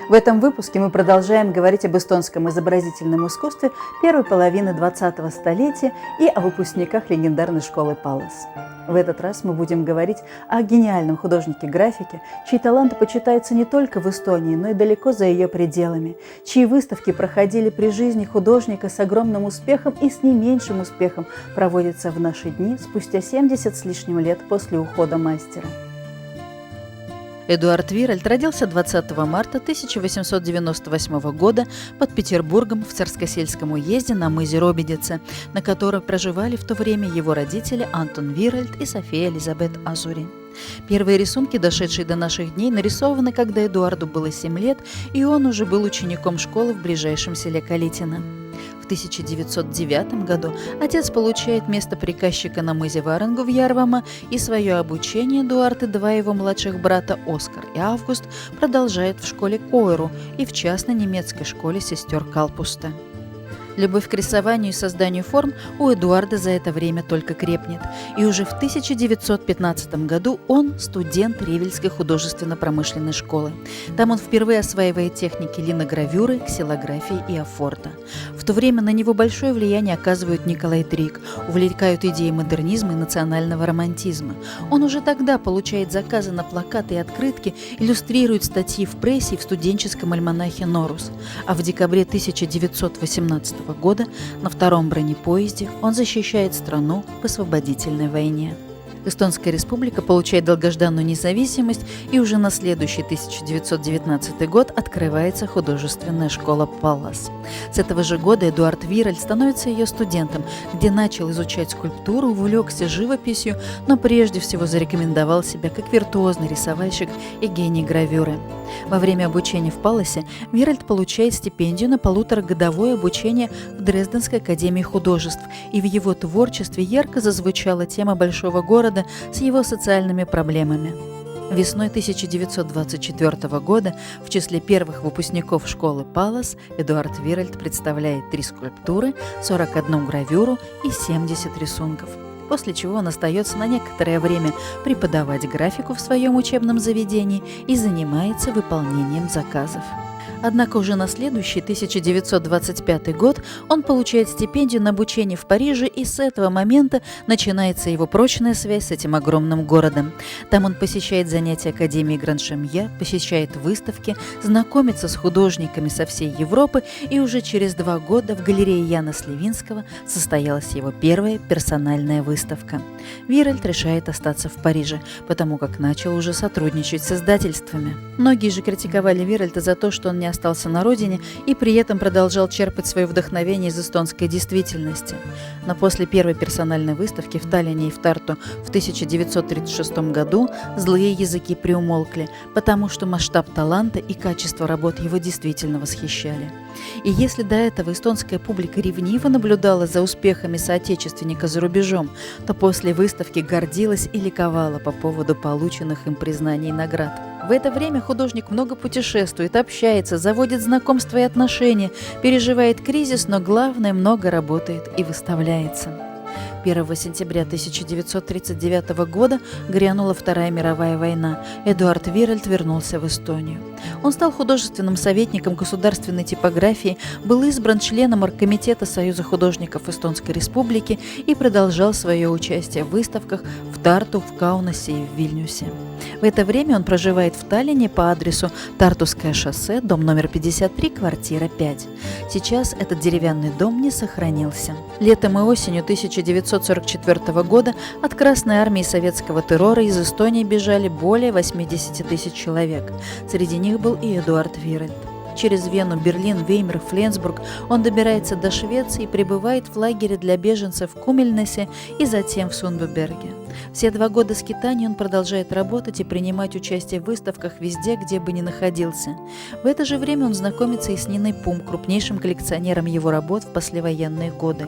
В этом выпуске мы продолжаем говорить об эстонском изобразительном искусстве первой половины 20-го столетия и о выпускниках легендарной школы Паллас. В этот раз мы будем говорить о гениальном художнике графики, чьи таланты почитаются не только в Эстонии, но и далеко за ее пределами, чьи выставки проходили при жизни художника с огромным успехом и с не меньшим успехом проводятся в наши дни спустя 70 с лишним лет после ухода мастера. Эдуард Виральд родился 20 марта 1898 года под Петербургом в Царскосельском уезде на мызе Робидице, на котором проживали в то время его родители Антон Виральд и София Элизабет Азури. Первые рисунки, дошедшие до наших дней, нарисованы, когда Эдуарду было 7 лет, и он уже был учеником школы в ближайшем селе Калитино. В 1909 году отец получает место приказчика на мызе Варенгу в Ярвама, и свое обучение Эдуард и два его младших брата Оскар и Август продолжают в школе Койру и в частной немецкой школе сестер Калпуста. Любовь к рисованию и созданию форм у Эдуарда за это время только крепнет, и уже в 1915 году он студент Ревельской художественно-промышленной школы. Там он впервые осваивает техники линогравюры, ксилографии и афорта. В то время на него большое влияние оказывают Николай Трик, увлекают идеи модернизма и национального романтизма. Он уже тогда получает заказы на плакаты и открытки, иллюстрирует статьи в прессе и в студенческом альманахе «Норус». А в декабре 1918 года на втором бронепоезде он защищает страну в освободительной войне. Эстонская республика получает долгожданную независимость, и уже на следующий 1919 год открывается художественная школа Паллас. С этого же года Эдуард Виральд становится ее студентом, где начал изучать скульптуру, увлекся живописью, но прежде всего зарекомендовал себя как виртуозный рисовальщик и гений гравюры. Во время обучения в Палласе Виральд получает стипендию на 1,5-годовое обучение в Дрезденской академии художеств, и в его творчестве ярко зазвучала тема большого города с его социальными проблемами. Весной 1924 года в числе первых выпускников школы Паллас Эдуард Виральд представляет 3 скульптуры, 41 гравюру и 70 рисунков, после чего он остается на некоторое время преподавать графику в своем учебном заведении и занимается выполнением заказов. Однако уже на следующий 1925 год он получает стипендию на обучение в Париже, и с этого момента начинается его прочная связь с этим огромным городом. Там он посещает занятия Академии Гран-Шемье, посещает выставки, знакомится с художниками со всей Европы, и уже через 2 года в галерее Яна Сливинского состоялась его первая персональная выставка. Виральд решает остаться в Париже, потому как начал уже сотрудничать с издательствами. Многие же критиковали Виральда за то, что он не остался на родине и при этом продолжал черпать свое вдохновение из эстонской действительности. Но после первой персональной выставки в Таллине и в Тарту в 1936 году злые языки приумолкли, потому что масштаб таланта и качество работ его действительно восхищали. И если до этого эстонская публика ревниво наблюдала за успехами соотечественника за рубежом, то после выставки гордилась и ликовала по поводу полученных им признаний и наград. В это время художник много путешествует, общается, заводит знакомства и отношения, переживает кризис, но главное, много работает и выставляется. 1 сентября 1939 года грянула Вторая мировая война. Эдуард Виральд вернулся в Эстонию. Он стал художественным советником государственной типографии, был избран членом оргкомитета Союза художников Эстонской Республики и продолжал свое участие в выставках в Тарту, в Каунасе и в Вильнюсе. В это время он проживает в Таллине по адресу Тартуское шоссе, дом номер 53, квартира 5. Сейчас этот деревянный дом не сохранился. Летом и осенью 1944 года от Красной армии советского террора из Эстонии бежали более 80 тысяч человек. Среди них был и Эдуард Виральд. Через Вену, Берлин, Веймар, Фленсбург он добирается до Швеции и пребывает в лагере для беженцев в Кумельнесе и затем в Сундберге. Все 2 года скитаний он продолжает работать и принимать участие в выставках везде, где бы ни находился. В это же время он знакомится и с Ниной Пум, крупнейшим коллекционером его работ в послевоенные годы.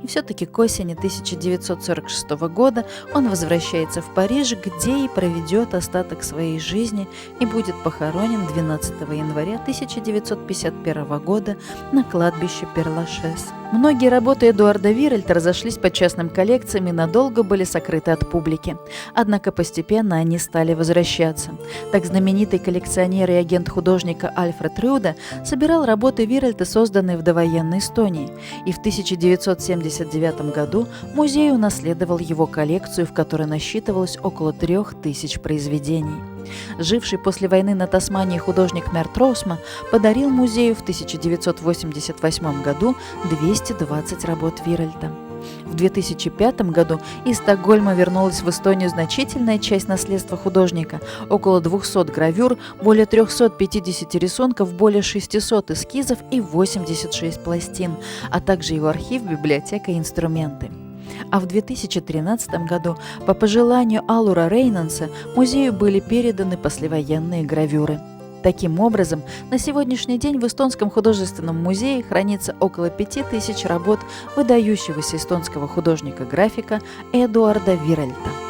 И все-таки к осени 1946 года он возвращается в Париж, где и проведет остаток своей жизни и будет похоронен 12 января 1951 года на кладбище Пер-Лашез. Многие работы Эдуарда Виральта разошлись по частным коллекциям и надолго были сокрыты от публики. Однако постепенно они стали возвращаться. Так знаменитый коллекционер и агент художника Альфред Рюде собирал работы Виральта, созданные в довоенной Эстонии. И в 1979 году музей унаследовал его коллекцию, в которой насчитывалось около 3000 произведений. Живший после войны на Тасмании художник Мерт Росма подарил музею в 1988 году 220 работ Виральта. В 2005 году из Стокгольма вернулась в Эстонию значительная часть наследства художника – около 200 гравюр, более 350 рисунков, более 600 эскизов и 86 пластин, а также его архив, библиотека и инструменты. А в 2013 году по пожеланию Алура Рейнанса музею были переданы послевоенные гравюры. Таким образом, на сегодняшний день в Эстонском художественном музее хранится около 5000 работ выдающегося эстонского художника-графика Эдуарда Виральта.